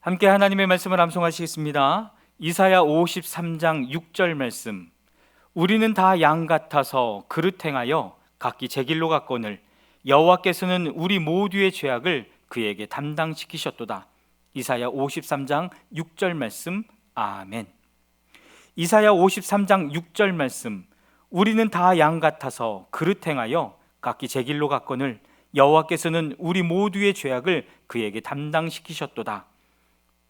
함께 하나님의 말씀을 암송하시겠습니다. 이사야 53장 6절 말씀. 우리는 다 양 같아서 그릇 행하여 각기 제 길로 갔거늘 여호와께서는 우리 모두의 죄악을 그에게 담당시키셨도다. 이사야 53장 6절 말씀. 아멘. 이사야 53장 6절 말씀. 우리는 다 양 같아서 그릇 행하여 각기 제 길로 갔거늘 여호와께서는 우리 모두의 죄악을 그에게 담당시키셨도다.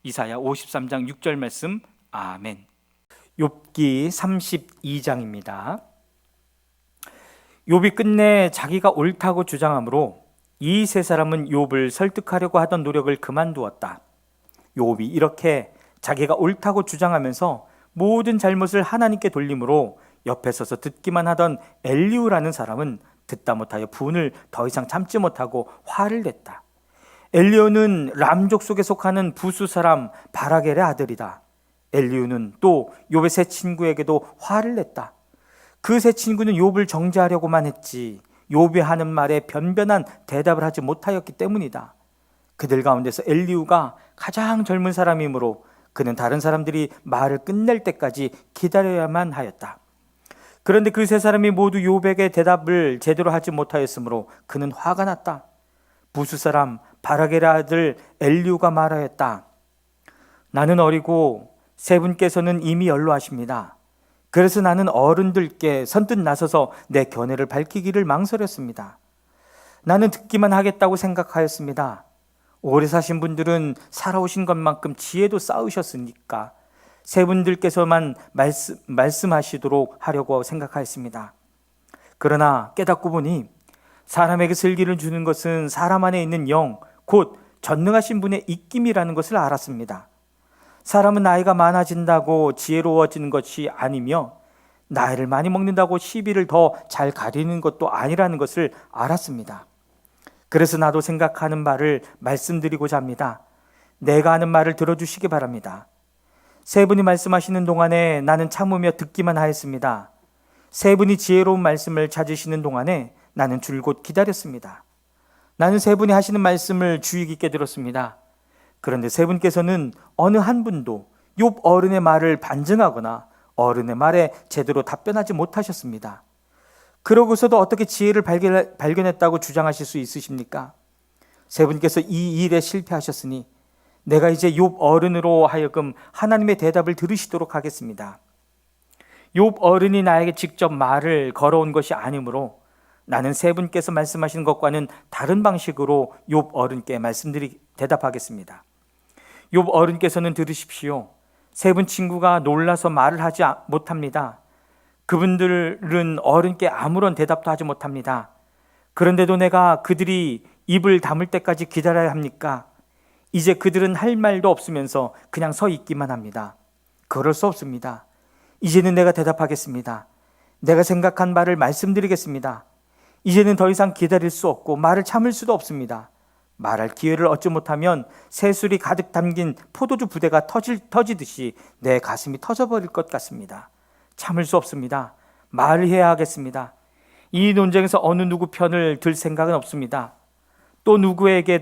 이사야 53장 6절 말씀. 아멘. 욥기 32장입니다. 욥이 끝내 자기가 옳다고 주장하므로 이 세 사람은 욥을 설득하려고 하던 노력을 그만두었다. 욥이 이렇게 자기가 옳다고 주장하면서 모든 잘못을 하나님께 돌림으로 옆에 서서 듣기만 하던 엘리후라는 사람은 듣다 못하여 분을 더 이상 참지 못하고 화를 냈다. 엘리후는 람족 속에 속하는 부수 사람 바라겔의 아들이다. 엘리후는 또 욥의 세 친구에게도 화를 냈다. 그 세 친구는 욥을 정죄하려고만 했지 욥이 하는 말에 변변한 대답을 하지 못하였기 때문이다. 그들 가운데서 엘리후가 가장 젊은 사람이므로 그는 다른 사람들이 말을 끝낼 때까지 기다려야만 하였다. 그런데 그 세 사람이 모두 욥에게 대답을 제대로 하지 못하였으므로 그는 화가 났다. 부수 사람 바라겔의 아들 엘리후가 말하였다. 나는 어리고 세 분께서는 이미 연로하십니다. 그래서 나는 어른들께 선뜻 나서서 내 견해를 밝히기를 망설였습니다. 나는 듣기만 하겠다고 생각하였습니다. 오래 사신 분들은 살아오신 것만큼 지혜도 쌓으셨으니까 세 분들께서만 말씀하시도록 하려고 생각하였습니다. 그러나 깨닫고 보니 사람에게 슬기를 주는 것은 사람 안에 있는 영, 곧 전능하신 분의 입김이라는 것을 알았습니다. 사람은 나이가 많아진다고 지혜로워지는 것이 아니며 나이를 많이 먹는다고 시비를 더 잘 가리는 것도 아니라는 것을 알았습니다. 그래서 나도 생각하는 말을 말씀드리고자 합니다. 내가 하는 말을 들어주시기 바랍니다. 세 분이 말씀하시는 동안에 나는 참으며 듣기만 하였습니다. 세 분이 지혜로운 말씀을 찾으시는 동안에 나는 줄곧 기다렸습니다. 나는 세 분이 하시는 말씀을 주의 깊게 들었습니다. 그런데 세 분께서는 어느 한 분도 욥 어른의 말을 반증하거나 어른의 말에 제대로 답변하지 못하셨습니다. 그러고서도 어떻게 지혜를 발견했다고 주장하실 수 있으십니까? 세 분께서 이 일에 실패하셨으니 내가 이제 욥 어른으로 하여금 하나님의 대답을 들으시도록 하겠습니다. 욥 어른이 나에게 직접 말을 걸어온 것이 아니므로 나는 세 분께서 말씀하시는 것과는 다른 방식으로 욥 어른께 대답하겠습니다. 욥 어른께서는 들으십시오. 세 분 친구가 놀라서 말을 하지 못합니다. 그분들은 어른께 아무런 대답도 하지 못합니다. 그런데도 내가 그들이 입을 다물 때까지 기다려야 합니까? 이제 그들은 할 말도 없으면서 그냥 서 있기만 합니다. 그럴 수 없습니다. 이제는 내가 대답하겠습니다. 내가 생각한 말을 말씀드리겠습니다. 이제는 더 이상 기다릴 수 없고 말을 참을 수도 없습니다. 말할 기회를 얻지 못하면 새술이 가득 담긴 포도주 부대가 터지듯이 내 가슴이 터져버릴 것 같습니다. 참을 수 없습니다. 말을 해야 하겠습니다. 이 논쟁에서 어느 누구 편을 들 생각은 없습니다. 또 누구에게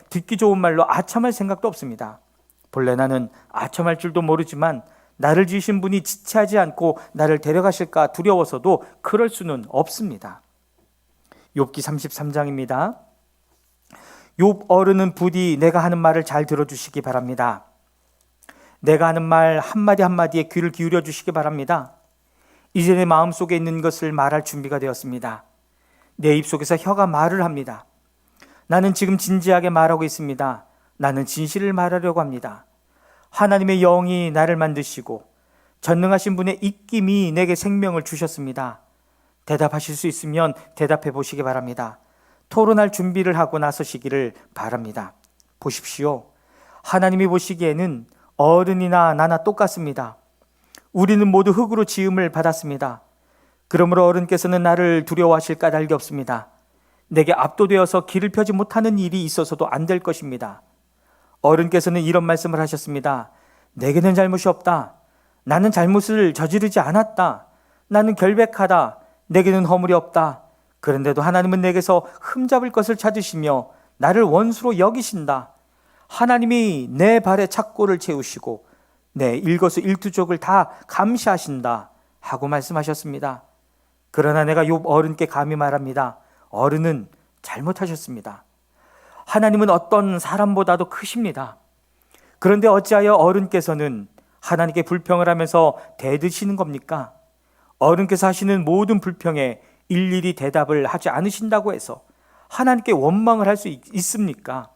듣기 좋은 말로 아첨할 생각도 없습니다. 본래 나는 아첨할 줄도 모르지만 나를 지으신 분이 지체하지 않고 나를 데려가실까 두려워서도 그럴 수는 없습니다. 욥기 33장입니다. 욥 어른은 부디 내가 하는 말을 잘 들어주시기 바랍니다. 내가 하는 말 한마디 한마디에 귀를 기울여 주시기 바랍니다. 이제 내 마음속에 있는 것을 말할 준비가 되었습니다. 내 입속에서 혀가 말을 합니다. 나는 지금 진지하게 말하고 있습니다. 나는 진실을 말하려고 합니다. 하나님의 영이 나를 만드시고 전능하신 분의 입김이 내게 생명을 주셨습니다. 대답하실 수 있으면 대답해 보시기 바랍니다. 토론할 준비를 하고 나서시기를 바랍니다. 보십시오. 하나님이 보시기에는 어른이나 나나 똑같습니다. 우리는 모두 흙으로 지음을 받았습니다. 그러므로 어른께서는 나를 두려워하실 까닭이 없습니다. 내게 압도되어서 길을 펴지 못하는 일이 있어서도 안 될 것입니다. 어른께서는 이런 말씀을 하셨습니다. 내게는 잘못이 없다. 나는 잘못을 저지르지 않았다. 나는 결백하다. 내게는 허물이 없다. 그런데도 하나님은 내게서 흠잡을 것을 찾으시며 나를 원수로 여기신다. 하나님이 내 발에 착고를 채우시고 내 일거수일투족을 다 감시하신다 하고 말씀하셨습니다. 그러나 내가 욥 어른께 감히 말합니다. 어른은 잘못하셨습니다. 하나님은 어떤 사람보다도 크십니다. 그런데 어찌하여 어른께서는 하나님께 불평을 하면서 대드시는 겁니까? 어른께서 하시는 모든 불평에 일일이 대답을 하지 않으신다고 해서 하나님께 원망을 할 수 있습니까?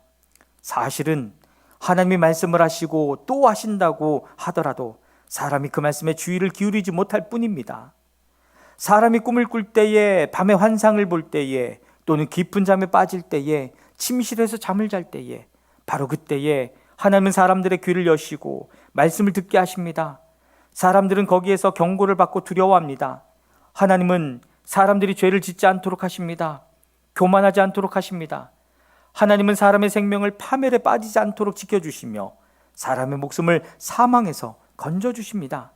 사실은 하나님이 말씀을 하시고 또 하신다고 하더라도 사람이 그 말씀에 주의를 기울이지 못할 뿐입니다. 사람이 꿈을 꿀 때에, 밤에 환상을 볼 때에, 또는 깊은 잠에 빠질 때에, 침실에서 잠을 잘 때에, 바로 그때에 하나님은 사람들의 귀를 여시고 말씀을 듣게 하십니다. 사람들은 거기에서 경고를 받고 두려워합니다. 하나님은 사람들이 죄를 짓지 않도록 하십니다. 교만하지 않도록 하십니다. 하나님은 사람의 생명을 파멸에 빠지지 않도록 지켜주시며 사람의 목숨을 사망에서 건져주십니다.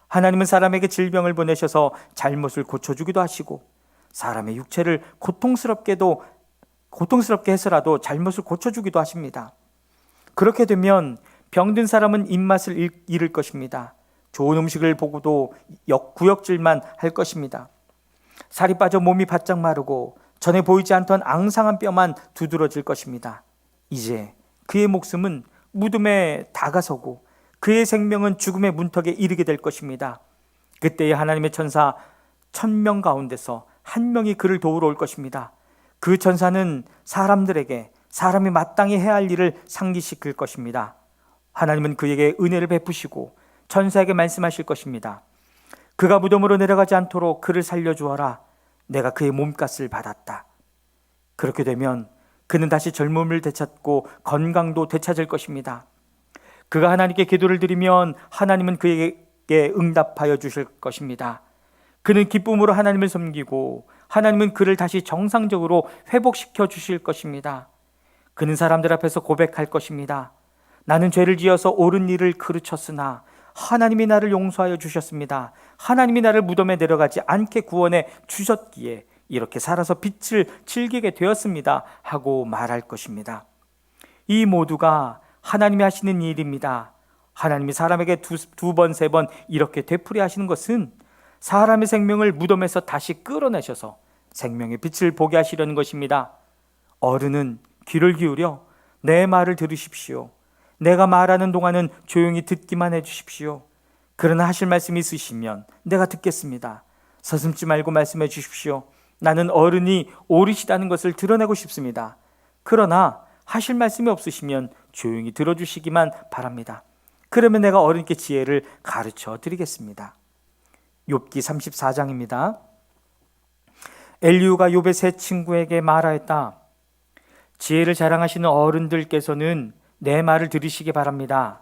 하나님은 사람에게 질병을 보내셔서 잘못을 고쳐주기도 하시고 사람의 육체를 고통스럽게 해서라도 잘못을 고쳐주기도 하십니다. 그렇게 되면 병든 사람은 입맛을 잃을 것입니다. 좋은 음식을 보고도 구역질만 할 것입니다. 살이 빠져 몸이 바짝 마르고 전에 보이지 않던 앙상한 뼈만 두드러질 것입니다. 이제 그의 목숨은 무덤에 다가서고 그의 생명은 죽음의 문턱에 이르게 될 것입니다. 그때에 하나님의 천사 1000명 가운데서 한 명이 그를 도우러 올 것입니다. 그 천사는 사람들에게 사람이 마땅히 해야 할 일을 상기시킬 것입니다. 하나님은 그에게 은혜를 베푸시고 천사에게 말씀하실 것입니다. 그가 무덤으로 내려가지 않도록 그를 살려주어라. 내가 그의 몸값을 받았다. 그렇게 되면 그는 다시 젊음을 되찾고 건강도 되찾을 것입니다. 그가 하나님께 기도를 드리면 하나님은 그에게 응답하여 주실 것입니다. 그는 기쁨으로 하나님을 섬기고 하나님은 그를 다시 정상적으로 회복시켜 주실 것입니다. 그는 사람들 앞에서 고백할 것입니다. 나는 죄를 지어서 옳은 일을 그르쳤으나 하나님이 나를 용서하여 주셨습니다. 하나님이 나를 무덤에 내려가지 않게 구원해 주셨기에 이렇게 살아서 빛을 즐기게 되었습니다 하고 말할 것입니다. 이 모두가 하나님이 하시는 일입니다. 하나님이 사람에게 두 번, 세 번 이렇게 되풀이 하시는 것은 사람의 생명을 무덤에서 다시 끌어내셔서 생명의 빛을 보게 하시려는 것입니다. 어른은 귀를 기울여 내 말을 들으십시오. 내가 말하는 동안은 조용히 듣기만 해주십시오. 그러나 하실 말씀이 있으시면 내가 듣겠습니다. 서슴지 말고 말씀해 주십시오. 나는 어른이 옳으시다는 것을 드러내고 싶습니다. 그러나 하실 말씀이 없으시면 조용히 들어주시기만 바랍니다. 그러면 내가 어른께 지혜를 가르쳐 드리겠습니다. 욥기 34장입니다. 엘리후가 욥의 세 친구에게 말하였다. 지혜를 자랑하시는 어른들께서는 내 말을 들으시기 바랍니다.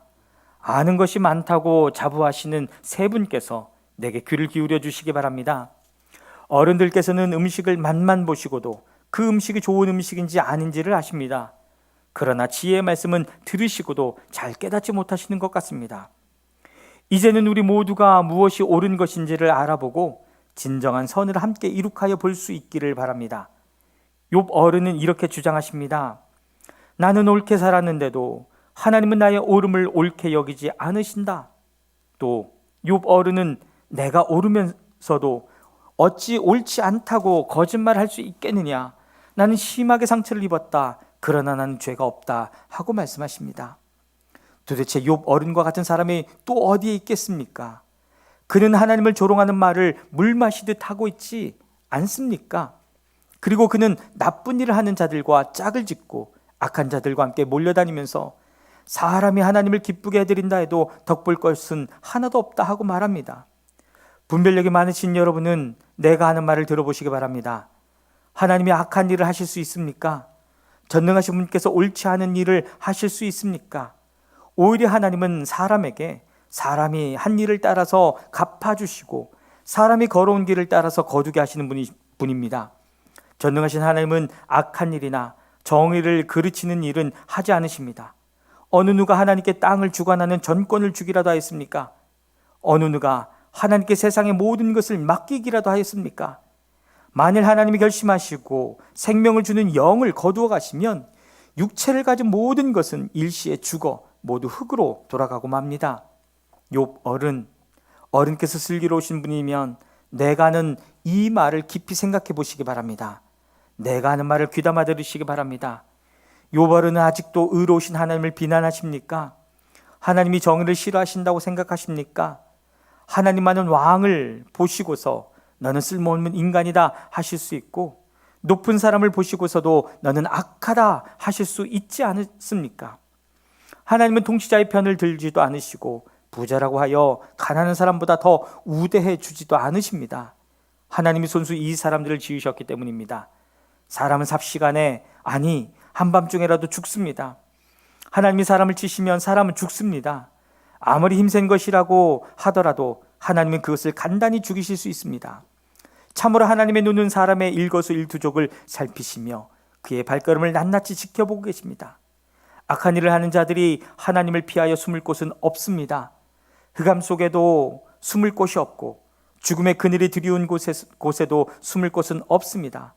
아는 것이 많다고 자부하시는 세 분께서 내게 귀를 기울여 주시기 바랍니다. 어른들께서는 음식을 맛만 보시고도 그 음식이 좋은 음식인지 아닌지를 아십니다. 그러나 지혜의 말씀은 들으시고도 잘 깨닫지 못하시는 것 같습니다. 이제는 우리 모두가 무엇이 옳은 것인지를 알아보고 진정한 선을 함께 이룩하여 볼 수 있기를 바랍니다. 욥 어른은 이렇게 주장하십니다. 나는 옳게 살았는데도 하나님은 나의 옳음을 옳게 여기지 않으신다. 또 욥 어른은 내가 옳으면서도 어찌 옳지 않다고 거짓말할 수 있겠느냐. 나는 심하게 상처를 입었다. 그러나 나는 죄가 없다 하고 말씀하십니다. 도대체 욥 어른과 같은 사람이 또 어디에 있겠습니까? 그는 하나님을 조롱하는 말을 물 마시듯 하고 있지 않습니까? 그리고 그는 나쁜 일을 하는 자들과 짝을 짓고 악한 자들과 함께 몰려다니면서 사람이 하나님을 기쁘게 해드린다 해도 덕볼 것은 하나도 없다 하고 말합니다. 분별력이 많으신 여러분은 내가 하는 말을 들어보시기 바랍니다. 하나님이 악한 일을 하실 수 있습니까? 전능하신 분께서 옳지 않은 일을 하실 수 있습니까? 오히려 하나님은 사람에게 사람이 한 일을 따라서 갚아주시고 사람이 걸어온 길을 따라서 거두게 하시는 분입니다. 전능하신 하나님은 악한 일이나 정의를 그르치는 일은 하지 않으십니다. 어느 누가 하나님께 땅을 주관하는 전권을 주기라도 하였습니까? 어느 누가 하나님께 세상의 모든 것을 맡기기라도 하였습니까? 만일 하나님이 결심하시고 생명을 주는 영을 거두어 가시면 육체를 가진 모든 것은 일시에 죽어 모두 흙으로 돌아가고 맙니다. 욥 어른께서 슬기로우신 분이면 내가 하는 이 말을 깊이 생각해 보시기 바랍니다. 내가 하는 말을 귀담아 들으시기 바랍니다. 욥 어른은 아직도 의로우신 하나님을 비난하십니까? 하나님이 정의를 싫어하신다고 생각하십니까? 하나님만은 왕을 보시고서 너는 쓸모없는 인간이다 하실 수 있고, 높은 사람을 보시고서도 너는 악하다 하실 수 있지 않습니까? 하나님은 통치자의 편을 들지도 않으시고 부자라고 하여 가난한 사람보다 더 우대해 주지도 않으십니다. 하나님이 손수 이 사람들을 지으셨기 때문입니다. 사람은 삽시간에, 아니 한밤중에라도 죽습니다. 하나님이 사람을 치시면 사람은 죽습니다. 아무리 힘센 것이라고 하더라도 하나님은 그것을 간단히 죽이실 수 있습니다. 참으로 하나님의 눈은 사람의 일거수일투족을 살피시며 그의 발걸음을 낱낱이 지켜보고 계십니다. 악한 일을 하는 자들이 하나님을 피하여 숨을 곳은 없습니다. 흑암 속에도 숨을 곳이 없고 죽음의 그늘이 드리운 곳에도 숨을 곳은 없습니다.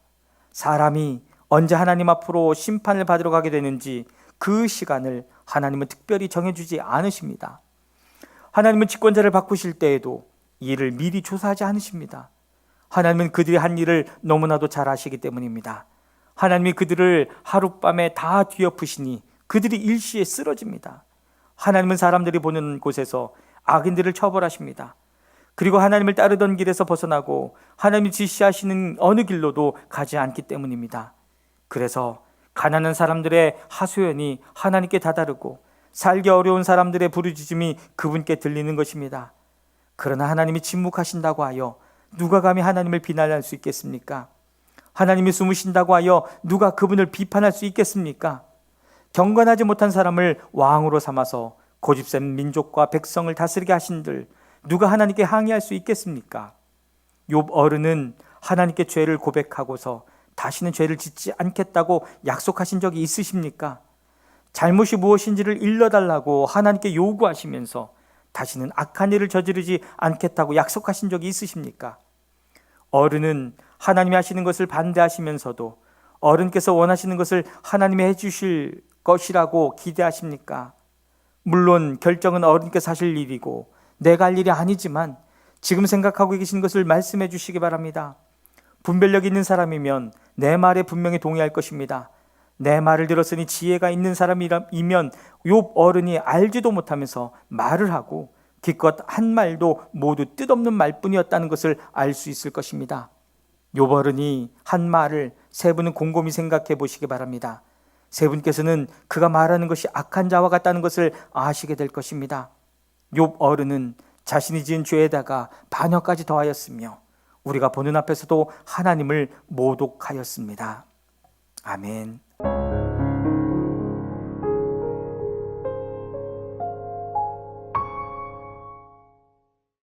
사람이 언제 하나님 앞으로 심판을 받으러 가게 되는지 그 시간을 하나님은 특별히 정해주지 않으십니다. 하나님은 집권자를 바꾸실 때에도 이 일을 미리 조사하지 않으십니다. 하나님은 그들이 한 일을 너무나도 잘 아시기 때문입니다. 하나님이 그들을 하룻밤에 다 뒤엎으시니 그들이 일시에 쓰러집니다. 하나님은 사람들이 보는 곳에서 악인들을 처벌하십니다. 그리고 하나님을 따르던 길에서 벗어나고 하나님이 지시하시는 어느 길로도 가지 않기 때문입니다. 그래서 가난한 사람들의 하소연이 하나님께 다다르고 살기 어려운 사람들의 부르짖음이 그분께 들리는 것입니다. 그러나 하나님이 침묵하신다고 하여 누가 감히 하나님을 비난할 수 있겠습니까? 하나님이 숨으신다고 하여 누가 그분을 비판할 수 있겠습니까? 경건하지 못한 사람을 왕으로 삼아서 고집센 민족과 백성을 다스리게 하신들 누가 하나님께 항의할 수 있겠습니까? 욥 어른은 하나님께 죄를 고백하고서 다시는 죄를 짓지 않겠다고 약속하신 적이 있으십니까? 잘못이 무엇인지를 일러달라고 하나님께 요구하시면서 다시는 악한 일을 저지르지 않겠다고 약속하신 적이 있으십니까? 어른은 하나님이 하시는 것을 반대하시면서도 어른께서 원하시는 것을 하나님이 해주실 것이라고 기대하십니까? 물론 결정은 어른께서 하실 일이고 내가 할 일이 아니지만 지금 생각하고 계신 것을 말씀해 주시기 바랍니다. 분별력 있는 사람이면 내 말에 분명히 동의할 것입니다. 내 말을 들었으니 지혜가 있는 사람이면 욥 어른이 알지도 못하면서 말을 하고 기껏 한 말도 모두 뜻없는 말뿐이었다는 것을 알 수 있을 것입니다. 욥 어른이 한 말을 세 분은 곰곰이 생각해 보시기 바랍니다. 세 분께서는 그가 말하는 것이 악한 자와 같다는 것을 아시게 될 것입니다. 욥 어른은 자신이 지은 죄에다가 반역까지 더하였으며 우리가 보는 앞에서도 하나님을 모독하였습니다. 아멘.